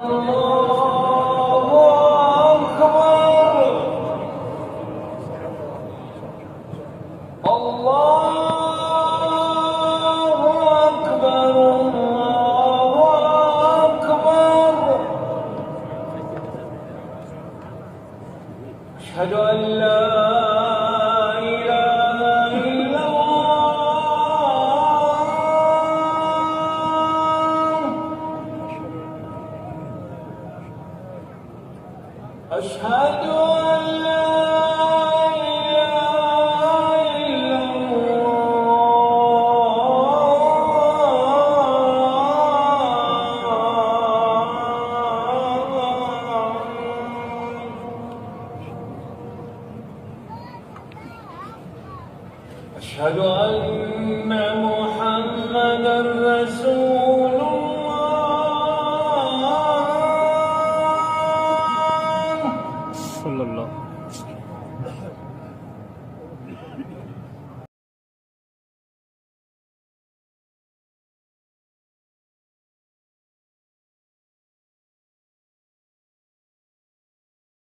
الله أكبر. الله أكبر. الله أكبر. أشهد أن لا إله إلا الله. أشهد أن لا إله إلا الله. أشهد أن محمدًا رسول الله. صلى الله